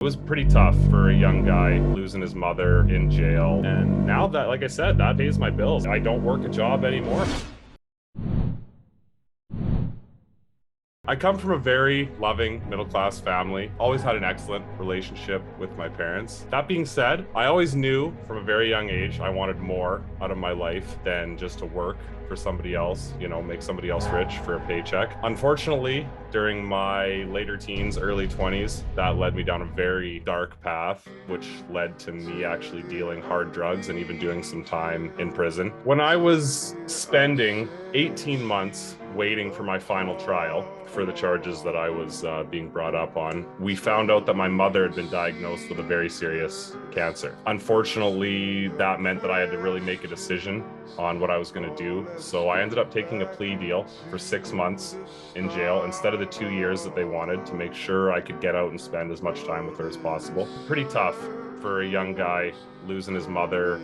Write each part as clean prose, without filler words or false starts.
It was pretty tough for a young guy losing his mother in jail. And now that, like I said, that pays my bills. I don't work a job anymore. I come from a very loving middle-class family, always had an excellent relationship with my parents. That being said, I always knew from a very young age I wanted more out of my life than just to work for somebody else, make somebody else rich for a paycheck. Unfortunately, during my later teens, early 20s, that led me down a very dark path, which led to me actually dealing hard drugs and even doing some time in prison. When I was spending 18 months waiting for my final trial for the charges that I was being brought up on, we found out that my mother had been diagnosed with a very serious cancer. Unfortunately, that meant that I had to really make a decision on what I was going to do. So I ended up taking a plea deal for 6 months in jail instead of the 2 years that they wanted, to make sure I could get out and spend as much time with her as possible. Pretty tough for a young guy losing his mother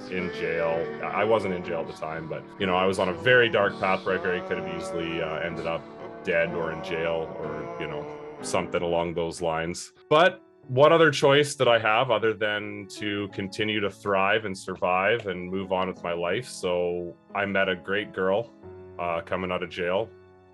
in jail. I wasn't in jail at the time, but I was on a very dark path where I very could have easily ended up dead or in jail or something along those lines. But what other choice did I have other than to continue to thrive and survive and move on with my life? So I met a great girl coming out of jail,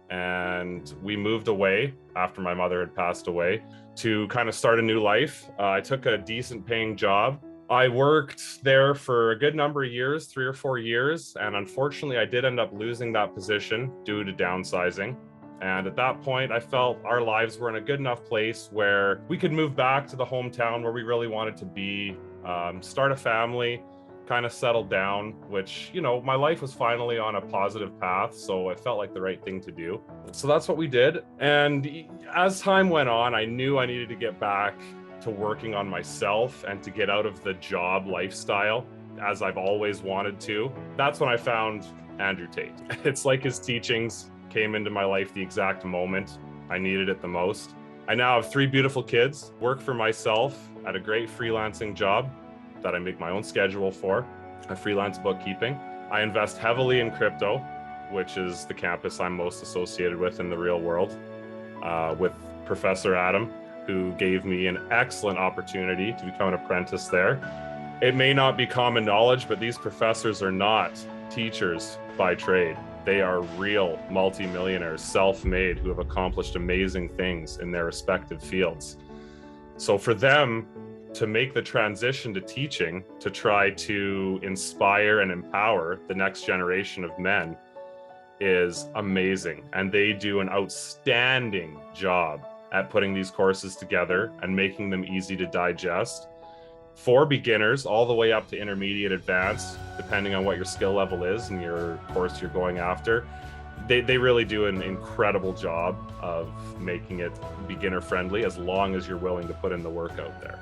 and we moved away after my mother had passed away to kind of start a new life. I took a decent paying job. I worked there for a good number of years, 3 or 4 years, and unfortunately I did end up losing that position due to downsizing. And at that point, I felt our lives were in a good enough place where we could move back to the hometown where we really wanted to be, start a family, kind of settle down, which, my life was finally on a positive path. So it felt like the right thing to do. So that's what we did. And as time went on, I knew I needed to get back to working on myself and to get out of the job lifestyle, as I've always wanted to. That's when I found Andrew Tate. It's like his teachings came into my life the exact moment I needed it the most. I now have 3 beautiful kids, work for myself at a great freelancing job that I make my own schedule for, a freelance bookkeeping. I invest heavily in crypto, which is the campus I'm most associated with in the real world, with Professor Adam, who gave me an excellent opportunity to become an apprentice there. It may not be common knowledge, but these professors are not teachers by trade. They are real multimillionaires, self-made, who have accomplished amazing things in their respective fields. So for them to make the transition to teaching, to try to inspire and empower the next generation of men, is amazing. And they do an outstanding job at putting these courses together and making them easy to digest for beginners all the way up to intermediate advanced, depending on what your skill level is and your course you're going after. They really do an incredible job of making it beginner friendly, as long as you're willing to put in the work out there.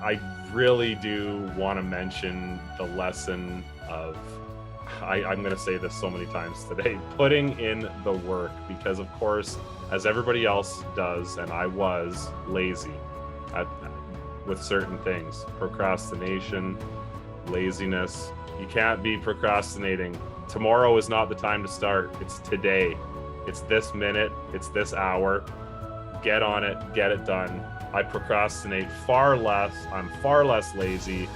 I really do want to mention the lesson of, I'm going to say this so many times today, putting in the work, because of course, as everybody else does, and I was lazy with certain things, procrastination, laziness. You can't be procrastinating. Tomorrow is not the time to start. It's today. It's this minute. It's this hour. Get on it. Get it done. I procrastinate far less. I'm far less lazy.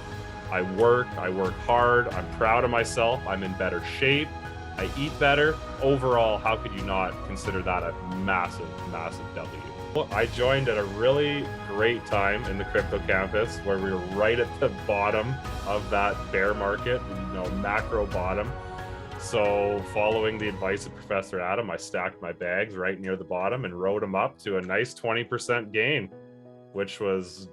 I work hard. I'm proud of myself. I'm in better shape. I eat better. Overall, how could you not consider that a massive, massive W? Well, I joined at a really great time in the crypto campus, where we were right at the bottom of that bear market, macro bottom. So following the advice of Professor Adam, I stacked my bags right near the bottom and rode them up to a nice 20% gain, which was,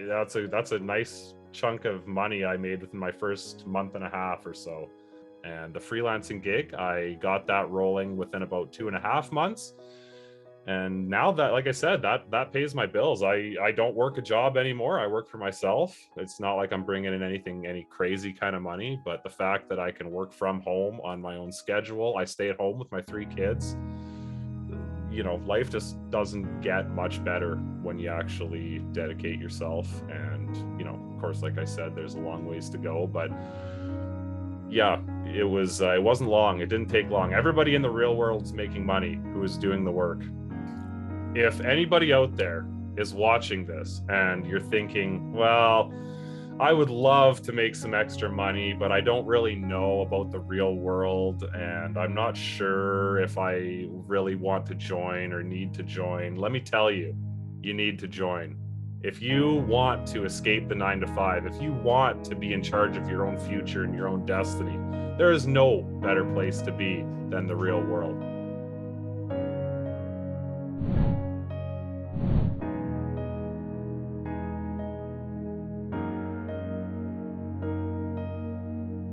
that's a nice chunk of money I made within my first month and a half or so. And the freelancing gig, I got that rolling within about 2.5 months. And now that, like I said, that pays my bills. I don't work a job anymore. I work for myself. It's not like I'm bringing in any crazy kind of money, but the fact that I can work from home on my own schedule, I stay at home with my 3 kids. Life just doesn't get much better when you actually dedicate yourself. And, of course, like I said, there's a long ways to go, but yeah, it wasn't long. It didn't take long. Everybody in the real world's making money who is doing the work. If anybody out there is watching this and you're thinking, well, I would love to make some extra money, but I don't really know about the real world, and I'm not sure if I really want to join or need to join. Let me tell you, you need to join. If you want to escape the 9 to 5, if you want to be in charge of your own future and your own destiny, there is no better place to be than the real world.